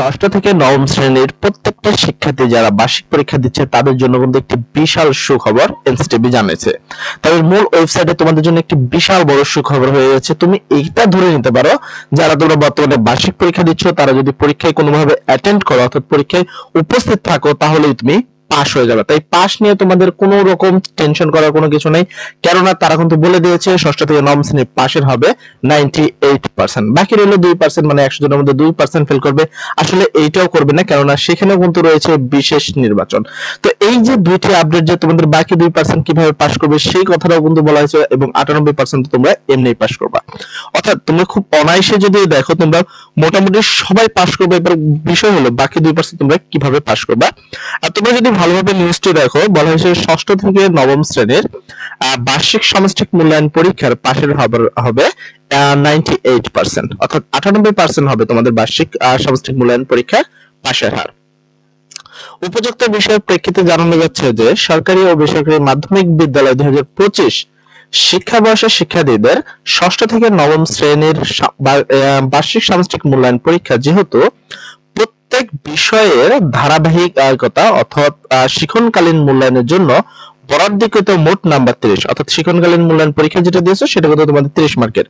ষষ্ঠ থেকে নবম শ্রেণীর প্রত্যেকটা শিক্ষার্থী যারা বার্ষিক পরীক্ষা দিচ্ছে তাদের জন্য কিন্তু একটি বিশাল সুখবর এনসিটিবি জানিয়েছে। তাদের মূল ওয়েবসাইটে তোমাদের জন্য একটি বিশাল বড় সুখবর হয়ে যাচ্ছে। তুমি এইটা ধরে নিতে পারো, যারা তোমরা বর্তমানে বার্ষিক পরীক্ষা দিচ্ছ তারা যদি পরীক্ষায় কোনোভাবে অ্যাটেন্ড করো অর্থাৎ পরীক্ষায় উপস্থিত থাকো তাহলেই তুমি পাস হয়ে যাবে। তাই পাস নিয়ে তোমাদের কোনো রকম টেনশন করার কোনো কিছু নেই, কেননা তারা কিন্তু বলে দিয়েছে ষষ্ঠ থেকে নবম শ্রেণীর পাশের হবে 98%, বাকি রইল 2%, মানে 100 জনের মধ্যে 2% ফেল করবে। আসলে এইটাও করবে না, কেননা সেখানেও কিন্তু রয়েছে বিশেষ নির্বাচন। তো এই যে দুইটি আপডেট যে তোমাদের বাকি 2% কিভাবে পাস করবে সেই কথাটাও কিন্তু বলা হয়েছে, এবং 98% তোমরা এমনি পাস করবা। অর্থাৎ তোমরা খুব অনায়াসে যদি দেখো তোমরা মোটামুটি সবাই পাস করবে। এবার বিষয় হলো বাকি 2% তোমরা কিভাবে পাস করবা। আর তোমরা যদি ভালোভাবে নিউজটি দেখো, বলা হয়েছে ষষ্ঠ থেকে নবম শ্রেণীর বার্ষিক সামষ্টিক মূল্যায়ন পরীক্ষার পাশের হবে 98%, অর্থাৎ 98% হবে তোমাদের বার্ষিক সামষ্টিক মূল্যায়ন পরীক্ষার পাশের হার। উপযুক্ত বিষয়ের প্রেক্ষিতে জানানো যাচ্ছে যে সরকারি ও বেসরকারি মাধ্যমিক বিদ্যালয় 2025 শিক্ষাবর্ষের শিক্ষার্থীদের ষষ্ঠ থেকে নবম শ্রেণীর বার্ষিক সামষ্টিক মূল্যায়ন পরীক্ষা যেহেতু প্রত্যেক বিষয়ের ধারাবাহিকতা অর্থাৎ শিক্ষণকালীন মূল্যায়নের জন্য বরাদ্দকৃত মোট নাম্বার 30, অর্থাৎ শিক্ষণকালীন মূল্যায়ন পরীক্ষা যেটা দিয়েছো সেটা কিন্তু তোমাদের 30 মার্কের,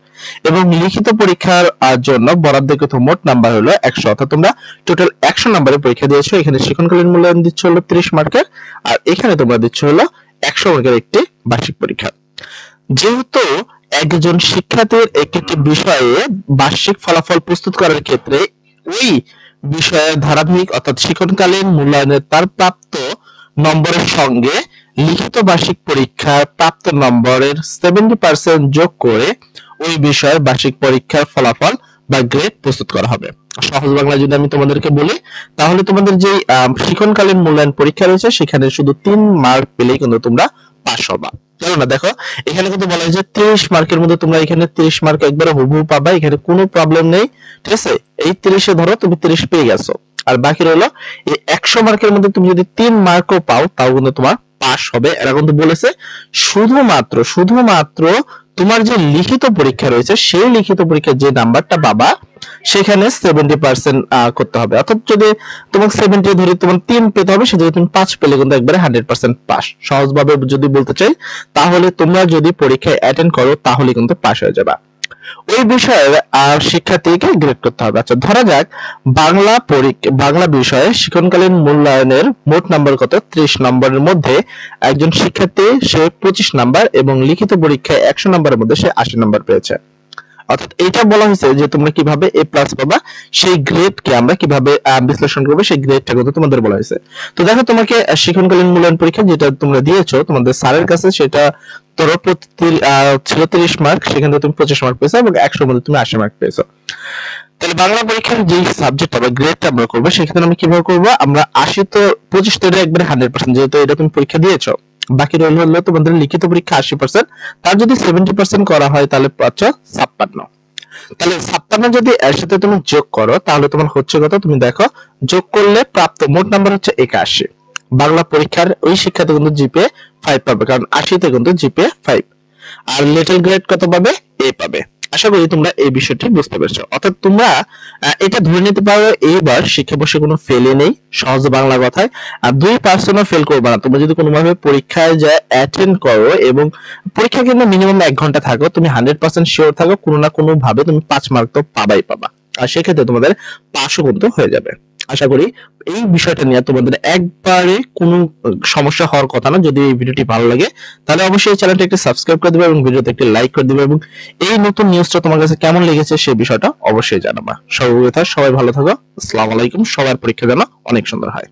এবং লিখিত পরীক্ষার জন্য বরাদ্দকৃত মোট নাম্বার হলো 100, অর্থাৎ তোমরা টোটাল 100 নাম্বারের পরীক্ষা দিয়েছো। এখানে শিক্ষণকালীন মূল্যায়ন দিচ্ছ হলো 30 মার্কের, আর এখানে তোমরা দিচ্ছ হলো 100 মার্কের একটি বার্ষিক পরীক্ষা। যেহেতু একজন শিক্ষার্থীর একটি বিষয়ে বার্ষিক ফলাফল প্রস্তুত করার ক্ষেত্রে ওই বিষয়ের ধারাবাহিক অর্থাৎ শিক্ষণকালীন মূল্যায়নের তার প্রাপ্ত নম্বরের সঙ্গে লিখিত বার্ষিক পরীক্ষার প্রাপ্ত নম্বরের 70% যোগ করে ওই বিষয়ের বার্ষিক পরীক্ষার ফলাফল বা গ্রেড প্রস্তুত করা হবে। সহজ বাংলায় যদি আমি তোমাদেরকে বলি তাহলে তোমাদের যে শিক্ষণকালীন মূল্যায়ন পরীক্ষা রয়েছে সেখানে শুধু 3 মার্ক পেলেই কিন্তু তোমরা পাস হবা। না দেখো এখানে কিন্তু বলা হয়েছে 30 মার্কের মধ্যে তোমরা এখানে 30 মার্ক একবারে হুবহু পাবা, এখানে কোনো প্রবলেম নেই, ঠিক আছে। এই 30 এ ধরো তুমি 30 পেয়ে গেছো, আর বাকি রইলো এই 100 মার্কের মধ্যে তুমি যদি 3 মার্কও পাও তাও কিন্তু তোমার পাস হবে। এরা কিন্তু বলেছে শুধুমাত্র তোমার যে লিখিত পরীক্ষা রয়েছে সেই লিখিত পরীক্ষার যে নাম্বারটা পাবা সেখানে 70% করতে হবে, অর্থাৎ যদি তোমাকে 70 ধরে তোমার 3 পেতে হবে সেটা তুমি 5 পেলে কিন্তু একবারে 100% পাস। সহজভাবে যদি বলতে চাই তাহলে তোমরা যদি পরীক্ষায় অ্যাটেন্ড করো তাহলে কিন্তু পাস হয়ে যাবে। ওই বিষয়ে শিক্ষার্থীকে গ্রেড করতে হবে। আচ্ছা ধরা যাক বাংলা বিষয়ে শিক্ষণকালীন মূল্যায়নের মোট নাম্বার কত, 30 নম্বরের মধ্যে একজন শিক্ষার্থী সে 25 নাম্বার এবং লিখিত পরীক্ষায় 100 নম্বরের মধ্যে সে 80 নাম্বার পেয়েছে। অর্থাৎ এটা বলা হয়েছে যে তোমরা কিভাবে A+ পাবা, সেই গ্রেডকে আমরা কিভাবে বিশ্লেষণ করব সেই গ্রেডটা কিন্তু তোমাদের বলা হয়েছে। তো দেখো তোমাকে শিক্ষণকালীন মূল্যায়ন পরীক্ষা যেটা তোমরা দিয়েছো তোমাদের স্যারের কাছে সেটা ধরো ছিল 30 মার্ক, সেখান থেকে তুমি 25 মার্ক পেয়েছো এবং 100 এর মধ্যে তুমি 80 মার্ক পেয়েছো। তাহলে বাংলা পরীক্ষার যে সাবজেক্ট বা গ্রেডটা আমরা করব সেক্ষেত্রে আমরা কিভাবে করব, আমরা 80 তো 25 থেকে একবারে 100%, যেহেতু এটা তুমি পরীক্ষা দিয়েছো, বাকি রইল তোমাদের লিখিত পরীক্ষা 80%, তার যদি 70% করা হয় তাহলে পাচ্ছ 56। তাহলে 56 যদি এর সাথে তুমি যোগ করো তাহলে তোমার হচ্ছে কত, তুমি দেখো যোগ করলে প্রাপ্ত মোট নাম্বার হচ্ছে 81। বাংলা পরীক্ষার ওই শিক্ষার্থী কিন্তু জিপিএ 5 পাবে, কারণ 80 তে কিন্তু জিপিএ 5। আর লিটল গ্রেড কত পাবে, A পাবে। আশা করি তোমরা এই বিষয়টি বুঝতে পেরেছো। অর্থাৎ তোমরা এটা ধরে নিতে পারো এইবার শিক্ষাবর্ষে কোনো ফেলে নেই, সহজ বাংলা কথায়। আর 2% ফেল করবে না তোমরা যদি কোনোভাবে পরীক্ষায় যা অ্যাটেন্ড করো, এবং পরীক্ষা কিন্তু মিনিমাম 1 ঘন্টা থাকো, তুমি 100% শিওর থাকো কোনো না কোনো ভাবে তুমি 5 মার্ক তো পাবাই পাবা, আর সেক্ষেত্রে তোমাদের পাসও কিন্তু হয়ে যাবে। আশা করি এই বিষয়টা নিয়ে তোমাদের একবারে কোনো সমস্যা হওয়ার কথা না। যদি এই ভিডিওটি ভালো লাগে তাহলে অবশ্যই চ্যানেলটা একটু সাবস্ক্রাইব করে দিবে এবং ভিডিওতে একটি লাইক করে দিবে, এবং এই নতুন নিউজটা তোমার কাছে কেমন লেগেছে সেই বিষয়টা অবশ্যই জানাবা। সবাই ভালো থাকো, আসসালামু আলাইকুম। সবার পরীক্ষা যেন অনেক সুন্দর হয়।